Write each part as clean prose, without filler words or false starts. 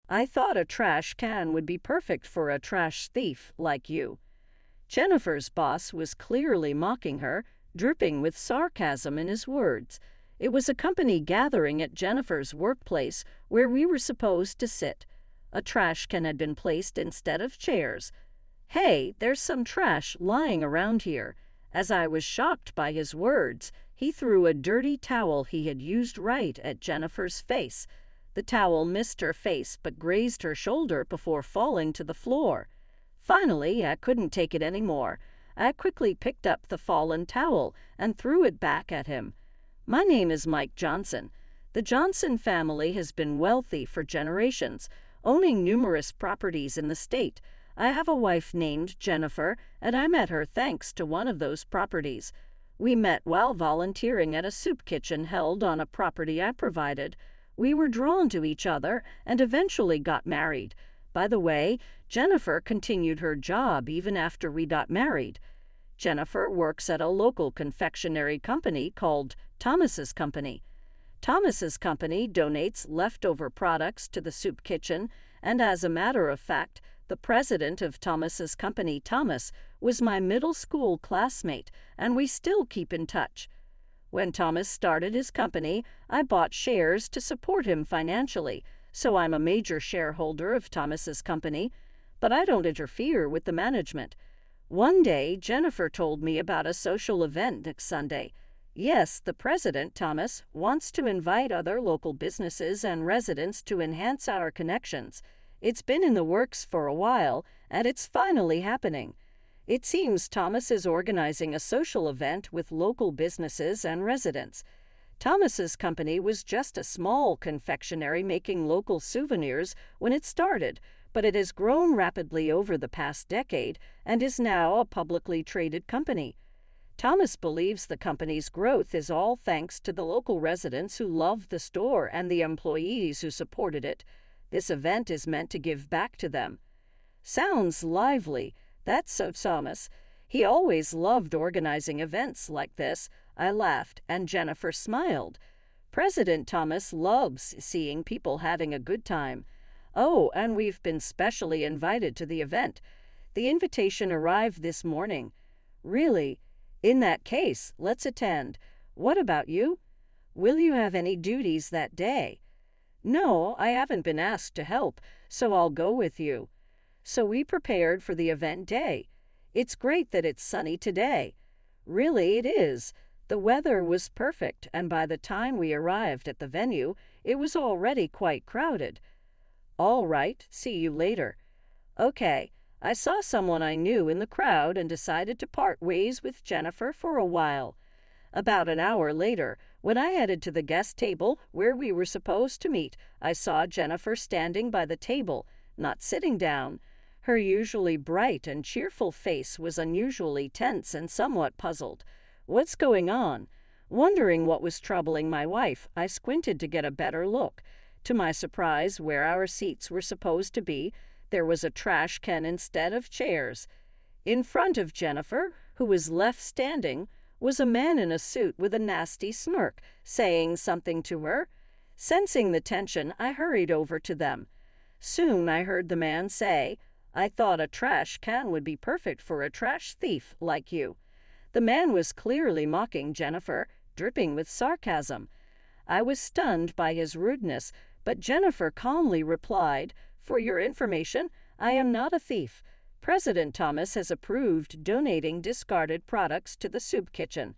I thought a trash can would be perfect for a trash thief like you." Jennifer's boss was clearly mocking her, dripping with sarcasm in his words. It was a company gathering at Jennifer's workplace where we were supposed to sit. A trash can had been placed instead of chairs. "Hey, there's some trash lying around here." As I was shocked by his words, he threw a dirty towel he had used right at Jennifer's face. The towel missed her face but grazed her shoulder before falling to the floor. Finally, I couldn't take it anymore. I quickly picked up the fallen towel and threw it back at him. "My name is Mike Johnson. The Johnson family has been wealthy for generations, owning numerous properties in the state. I have a wife named Jennifer, and I met her thanks to one of those properties. We met while volunteering at a soup kitchen held on a property I provided. We were drawn to each other and eventually got married. By the way, Jennifer continued her job even after we got married. Jennifer works at a local confectionery company called Thomas's Company. Thomas's Company donates leftover products to the soup kitchen, and as a matter of fact, the president of Thomas's Company, Thomas, was my middle school classmate, and we still keep in touch. When Thomas started his company, I bought shares to support him financially, so I'm a major shareholder of Thomas's Company, but I don't interfere with the management. One day, Jennifer told me about a social event next Sunday. Yes, the president, Thomas, wants to invite other local businesses and residents to enhance our connections. It's been in the works for a while, and it's finally happening. It seems Thomas is organizing a social event with local businesses and residents. Thomas's company was just a small confectionery making local souvenirs when it started, but it has grown rapidly over the past decade and is now a publicly traded company. Thomas believes the company's growth is all thanks to the local residents who loved the store and the employees who supported it. This event is meant to give back to them." "Sounds lively. That's so Thomas. He always loved organizing events like this." I laughed, and Jennifer smiled. "President Thomas loves seeing people having a good time. Oh, and we've been specially invited to the event. The invitation arrived this morning." "Really? In that case, let's attend. What about you? Will you have any duties that day?" "No, I haven't been asked to help, so I'll go with you." So we prepared for the event day. It's great that it's sunny today. Really, it is. The weather was perfect, and by the time we arrived at the venue, it was already quite crowded. "All right, see you later." Okay, I saw someone I knew in the crowd and decided to part ways with Jennifer for a while. About an hour later, when I headed to the guest table where we were supposed to meet, I saw Jennifer standing by the table, not sitting down. Her usually bright and cheerful face was unusually tense and somewhat puzzled. "What's going on?" Wondering what was troubling my wife, I squinted to get a better look. To my surprise, where our seats were supposed to be, there was a trash can instead of chairs. In front of Jennifer, who was left standing, was a man in a suit with a nasty smirk, saying something to her. Sensing the tension, I hurried over to them. Soon I heard the man say, "I thought a trash can would be perfect for a trash thief like you." The man was clearly mocking Jennifer, dripping with sarcasm. I was stunned by his rudeness, but Jennifer calmly replied, "For your information, I am not a thief. President Thomas has approved donating discarded products to the soup kitchen."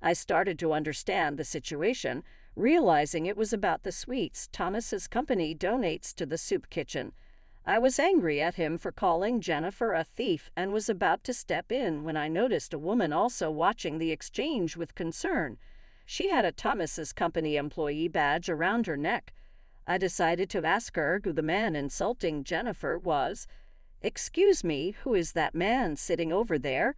I started to understand the situation, realizing it was about the sweets Thomas's company donates to the soup kitchen. I was angry at him for calling Jennifer a thief and was about to step in when I noticed a woman also watching the exchange with concern. She had a Thomas's company employee badge around her neck. I decided to ask her who the man insulting Jennifer was. "Excuse me, who is that man sitting over there?"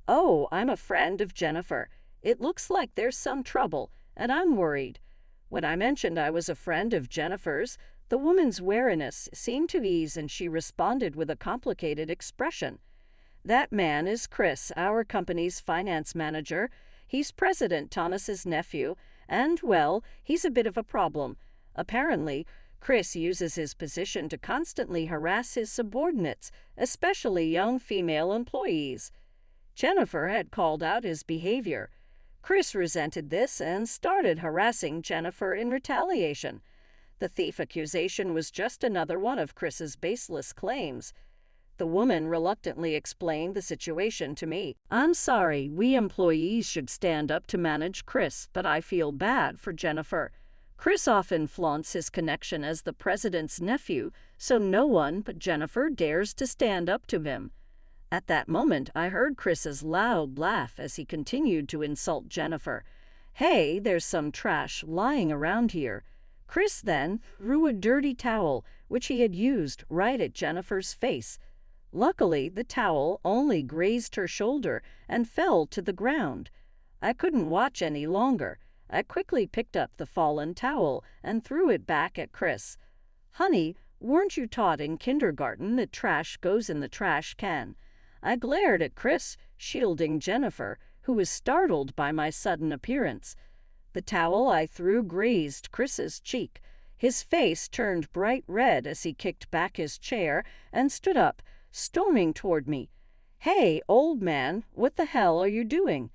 "Oh, I'm a friend of Jennifer. It looks like there's some trouble, and I'm worried." When I mentioned I was a friend of Jennifer's, the woman's wariness seemed to ease and she responded with a complicated expression. "That man is Chris, our company's finance manager. He's President Thomas's nephew, and, well, he's a bit of a problem. Apparently, Chris uses his position to constantly harass his subordinates, especially young female employees. Jennifer had called out his behavior. Chris resented this and started harassing Jennifer in retaliation. The thief accusation was just another one of Chris's baseless claims. The woman reluctantly explained the situation to me. "I'm sorry, we employees should stand up to manage Chris, but I feel bad for Jennifer. Chris often flaunts his connection as the president's nephew, so no one but Jennifer dares to stand up to him." At that moment, I heard Chris's loud laugh as he continued to insult Jennifer. "Hey, there's some trash lying around here." Chris then threw a dirty towel, which he had used, right at Jennifer's face. Luckily, the towel only grazed her shoulder and fell to the ground. I couldn't watch any longer. I quickly picked up the fallen towel and threw it back at Chris. "Honey, weren't you taught in kindergarten that trash goes in the trash can?" I glared at Chris, shielding Jennifer, who was startled by my sudden appearance. The towel I threw grazed Chris's cheek. His face turned bright red as he kicked back his chair and stood up, storming toward me. "Hey, old man, what the hell are you doing?"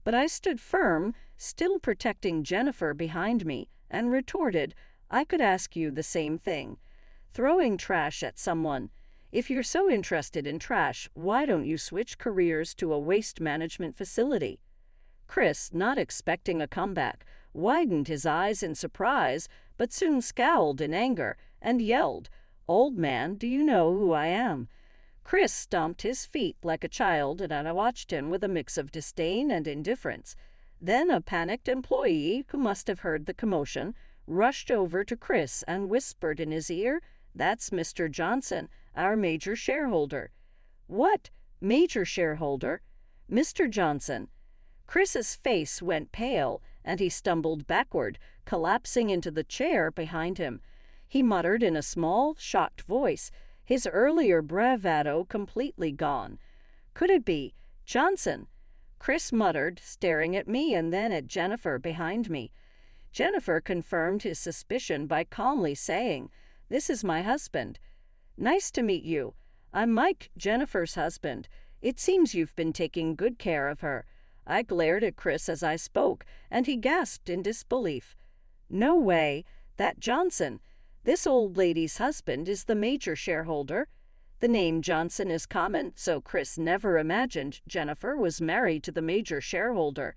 But I stood firm, still protecting Jennifer behind me, and retorted, "I could ask you the same thing." Throwing trash at someone. If you're so interested in trash, why don't you switch careers to a waste management facility? Chris, not expecting a comeback, widened his eyes in surprise, but soon scowled in anger and yelled, "Old man, do you know who I am?" Chris stomped his feet like a child, and I watched him with a mix of disdain and indifference. Then a panicked employee, who must have heard the commotion, rushed over to Chris and whispered in his ear, "That's Mr. Johnson, our major shareholder." "What? Major shareholder?" "Mr. Johnson." Chris's face went pale, and he stumbled backward, collapsing into the chair behind him. He muttered in a small, shocked voice, his earlier bravado completely gone. "Could it be Johnson?" Chris muttered, staring at me and then at Jennifer behind me. Jennifer confirmed his suspicion by calmly saying, "This is my husband." "Nice to meet you. I'm Mike, Jennifer's husband. It seems you've been taking good care of her." I glared at Chris as I spoke, and he gasped in disbelief. "No way. That Johnson. This old lady's husband is the major shareholder." The name Johnson is common, so Chris never imagined Jennifer was married to the major shareholder.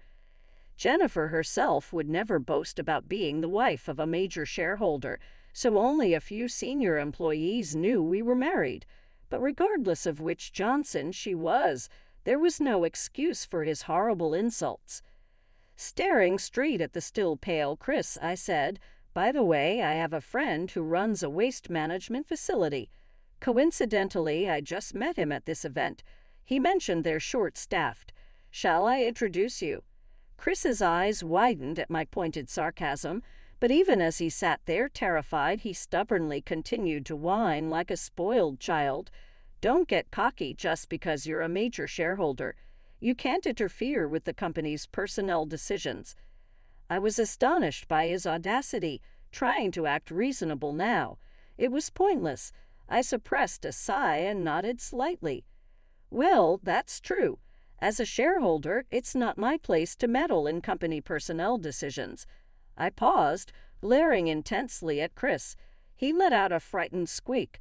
Jennifer herself would never boast about being the wife of a major shareholder, so only a few senior employees knew we were married. But regardless of which Johnson she was, there was no excuse for his horrible insults. Staring straight at the still pale Chris, I said, "By the way, I have a friend who runs a waste management facility. Coincidentally, I just met him at this event. He mentioned they're short-staffed. Shall I introduce you?" Chris's eyes widened at my pointed sarcasm, but even as he sat there terrified, he stubbornly continued to whine like a spoiled child. "Don't get cocky just because you're a major shareholder. You can't interfere with the company's personnel decisions." I was astonished by his audacity, trying to act reasonable now. It was pointless. I suppressed a sigh and nodded slightly. "Well, that's true. As a shareholder, it's not my place to meddle in company personnel decisions." I paused, glaring intensely at Chris. He let out a frightened squeak.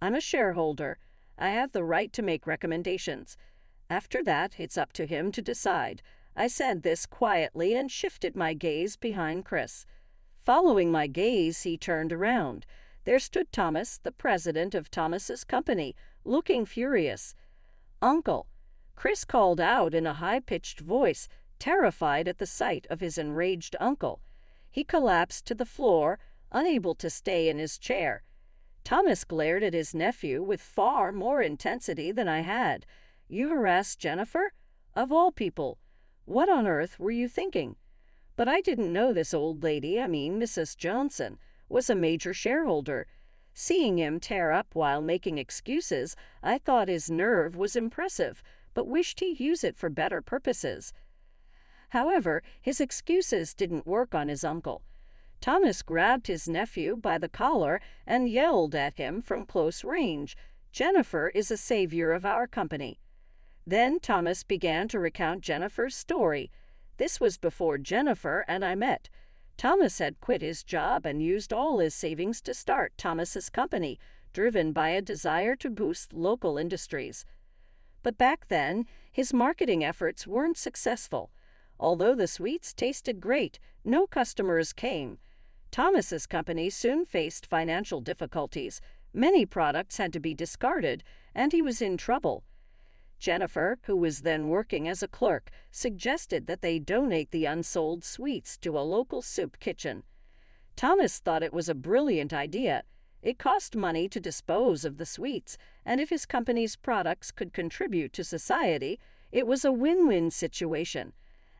"I'm a shareholder. I have the right to make recommendations. After that, it's up to him to decide." I said this quietly and shifted my gaze behind Chris. Following my gaze, he turned around. There stood Thomas, the president of Thomas's company, looking furious. "Uncle," Chris called out in a high-pitched voice, terrified at the sight of his enraged uncle. He collapsed to the floor, unable to stay in his chair. Thomas glared at his nephew with far more intensity than I had. "You harassed Jennifer? Of all people. What on earth were you thinking?" But I didn't know this old lady, Mrs. Johnson, was a major shareholder. Seeing him tear up while making excuses, I thought his nerve was impressive, but wished he'd use it for better purposes. However, his excuses didn't work on his uncle. Thomas grabbed his nephew by the collar and yelled at him from close range, "Jennifer is a savior of our company." Then Thomas began to recount Jennifer's story. This was before Jennifer and I met. Thomas had quit his job and used all his savings to start Thomas's company, driven by a desire to boost local industries. But back then, his marketing efforts weren't successful. Although the sweets tasted great, no customers came. Thomas's company soon faced financial difficulties. Many products had to be discarded, and he was in trouble. Jennifer, who was then working as a clerk, suggested that they donate the unsold sweets to a local soup kitchen. Thomas thought it was a brilliant idea. It cost money to dispose of the sweets, and if his company's products could contribute to society, it was a win-win situation.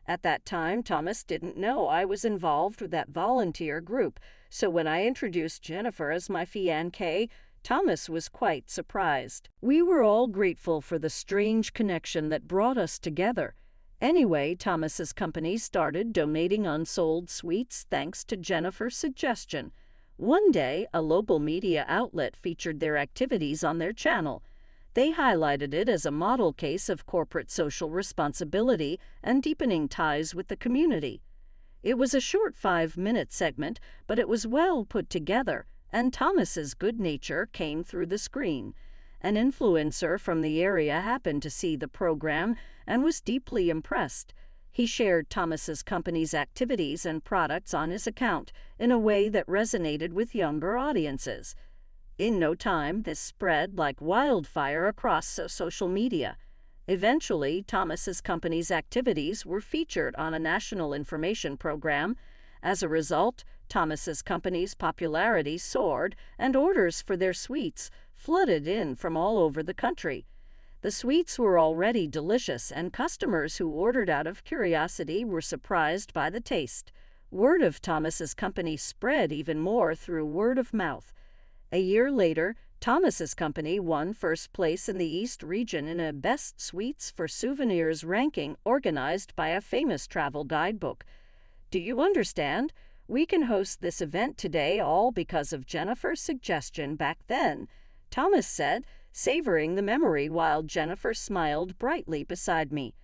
At that time, Thomas didn't know I was involved with that volunteer group, so when I introduced Jennifer as my fiancée, Thomas was quite surprised. We were all grateful for the strange connection that brought us together. Anyway, Thomas's company started donating unsold sweets thanks to Jennifer's suggestion. One day, a local media outlet featured their activities on their channel. They highlighted it as a model case of corporate social responsibility and deepening ties with the community. It was a short 5-minute segment, but it was well put together, and Thomas's good nature came through the screen. An influencer from the area happened to see the program and was deeply impressed. He shared Thomas's company's activities and products on his account in a way that resonated with younger audiences. In no time, this spread like wildfire across social media. Eventually, Thomas's company's activities were featured on a national information program. As a result, Thomas's company's popularity soared, and orders for their sweets flooded in from all over the country. The sweets were already delicious, and customers who ordered out of curiosity were surprised by the taste. Word of Thomas's company spread even more through word of mouth. A year later, Thomas's company won first place in the East region in a Best Sweets for Souvenirs ranking organized by a famous travel guidebook. Do you understand? We can host this event today all because of Jennifer's suggestion back then, Thomas said, savoring the memory while Jennifer smiled brightly beside me.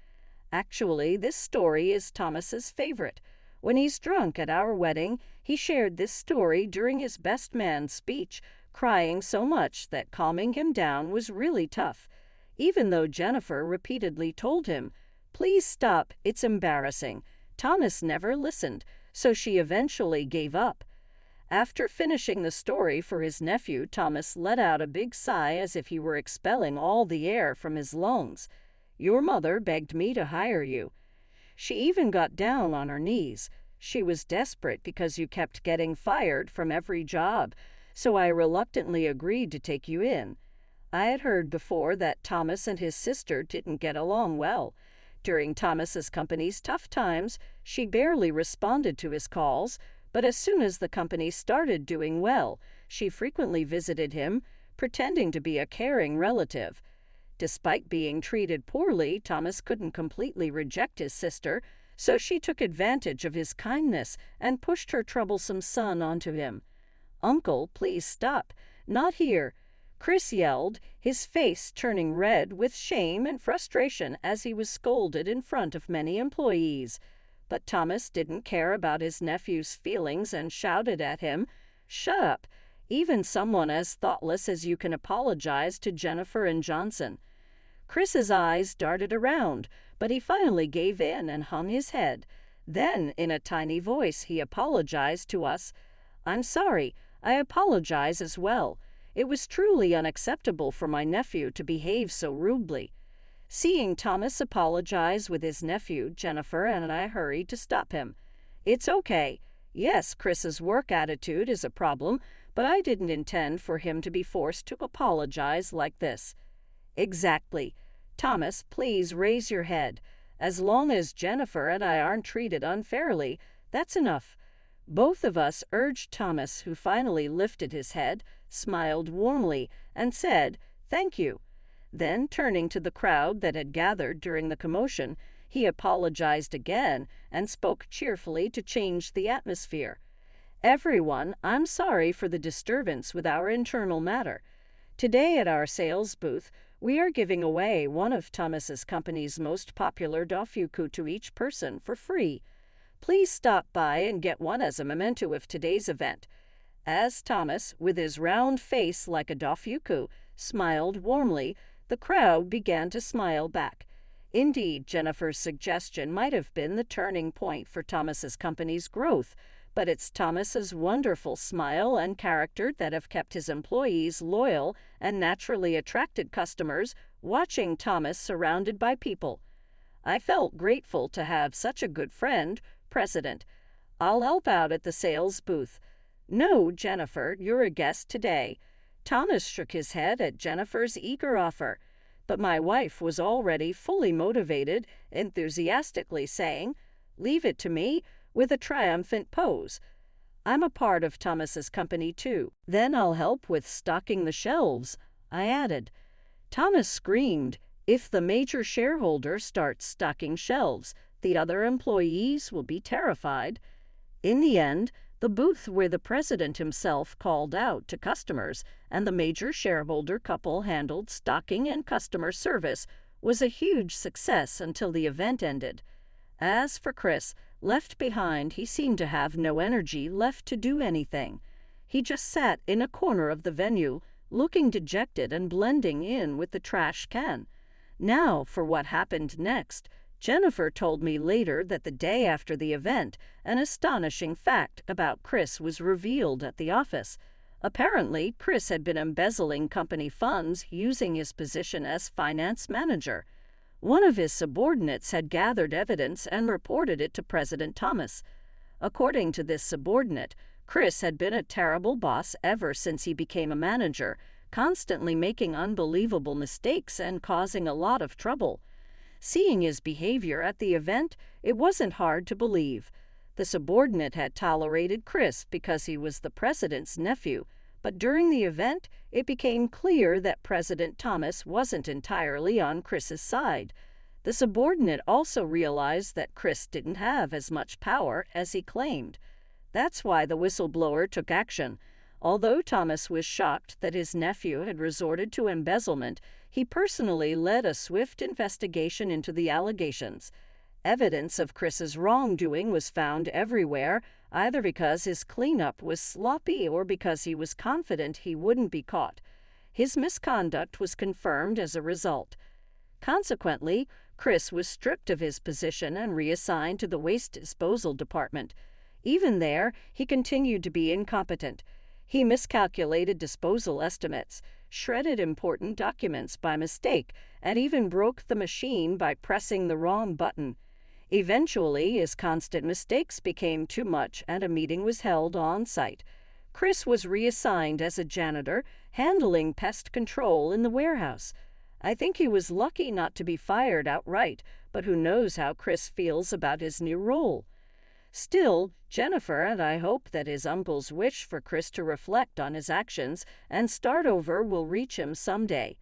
Actually, this story is Thomas's favorite. When he's drunk at our wedding, he shared this story during his best man speech, crying so much that calming him down was really tough. Even though Jennifer repeatedly told him, "Please stop, it's embarrassing," Thomas never listened, so she eventually gave up. After finishing the story for his nephew, Thomas let out a big sigh as if he were expelling all the air from his lungs. "Your mother begged me to hire you. She even got down on her knees. She was desperate because you kept getting fired from every job, so I reluctantly agreed to take you in." I had heard before that Thomas and his sister didn't get along well. During Thomas's company's tough times, she barely responded to his calls, but as soon as the company started doing well, she frequently visited him, pretending to be a caring relative. Despite being treated poorly, Thomas couldn't completely reject his sister, so she took advantage of his kindness and pushed her troublesome son onto him. "Uncle, please stop. Not here," Chris yelled, his face turning red with shame and frustration as he was scolded in front of many employees. But Thomas didn't care about his nephew's feelings and shouted at him, "Shut up. Even someone as thoughtless as you can apologize to Jennifer and Johnson." Chris's eyes darted around, but he finally gave in and hung his head. Then, in a tiny voice, he apologized to us. "I'm sorry. I apologize as well. It was truly unacceptable for my nephew to behave so rudely." Seeing Thomas apologize with his nephew, Jennifer and I hurried to stop him. "It's okay. Yes, Chris's work attitude is a problem, but I didn't intend for him to be forced to apologize like this." "Exactly. Thomas, please raise your head. As long as Jennifer and I aren't treated unfairly, that's enough." Both of us urged Thomas, who finally lifted his head, smiled warmly, and said, "Thank you." Then, turning to the crowd that had gathered during the commotion, he apologized again and spoke cheerfully to change the atmosphere. Everyone, I'm sorry for the disturbance with our internal matter. Today at our sales booth, we are giving away one of Thomas's company's most popular dofuku to each person for free. Please stop by and get one as a memento of today's event. As Thomas, with his round face like a dofuku, smiled warmly, the crowd began to smile back. Indeed, Jennifer's suggestion might have been the turning point for Thomas's company's growth, but it's Thomas's wonderful smile and character that have kept his employees loyal and naturally attracted customers watching Thomas surrounded by people. I felt grateful to have such a good friend, President. I'll help out at the sales booth. No, Jennifer, you're a guest today. Thomas shook his head at Jennifer's eager offer, but my wife was already fully motivated, enthusiastically saying, "Leave it to me," with a triumphant pose. "I'm a part of Thomas's company too. Then I'll help with stocking the shelves," I added. Thomas screamed, "If the major shareholder starts stocking shelves, the other employees will be terrified." In the end, the booth where the president himself called out to customers and the major shareholder couple handled stocking and customer service was a huge success until the event ended. As for Chris, left behind, he seemed to have no energy left to do anything. He just sat in a corner of the venue, looking dejected and blending in with the trash can. Now for what happened next. Jennifer told me later that the day after the event, an astonishing fact about Chris was revealed at the office. Apparently, Chris had been embezzling company funds using his position as finance manager. One of his subordinates had gathered evidence and reported it to President Thomas. According to this subordinate, Chris had been a terrible boss ever since he became a manager, constantly making unbelievable mistakes and causing a lot of trouble. Seeing his behavior at the event, it wasn't hard to believe. The subordinate had tolerated Chris because he was the president's nephew, but during the event, it became clear that President Thomas wasn't entirely on Chris's side. The subordinate also realized that Chris didn't have as much power as he claimed. That's why the whistleblower took action. Although Thomas was shocked that his nephew had resorted to embezzlement, he personally led a swift investigation into the allegations. Evidence of Chris's wrongdoing was found everywhere, either because his cleanup was sloppy or because he was confident he wouldn't be caught. His misconduct was confirmed as a result. Consequently, Chris was stripped of his position and reassigned to the waste disposal department. Even there, he continued to be incompetent. He miscalculated disposal estimates, shredded important documents by mistake, and even broke the machine by pressing the wrong button. Eventually, his constant mistakes became too much and a meeting was held on site. Chris was reassigned as a janitor, handling pest control in the warehouse. I think he was lucky not to be fired outright, but who knows how Chris feels about his new role. Still, Jennifer and I hope that his uncle's wish for Chris to reflect on his actions and start over will reach him someday.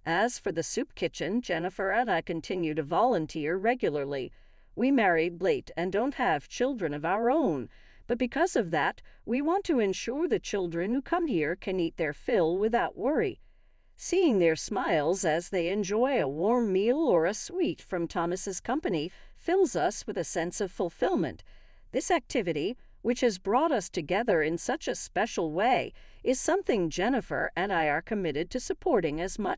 As for the soup kitchen, Jennifer and I continue to volunteer regularly. We married late and don't have children of our own, but because of that, we want to ensure the children who come here can eat their fill without worry. Seeing their smiles as they enjoy a warm meal or a sweet from Thomas's company fills us with a sense of fulfillment. This activity, which has brought us together in such a special way, is something Jennifer and I are committed to supporting as much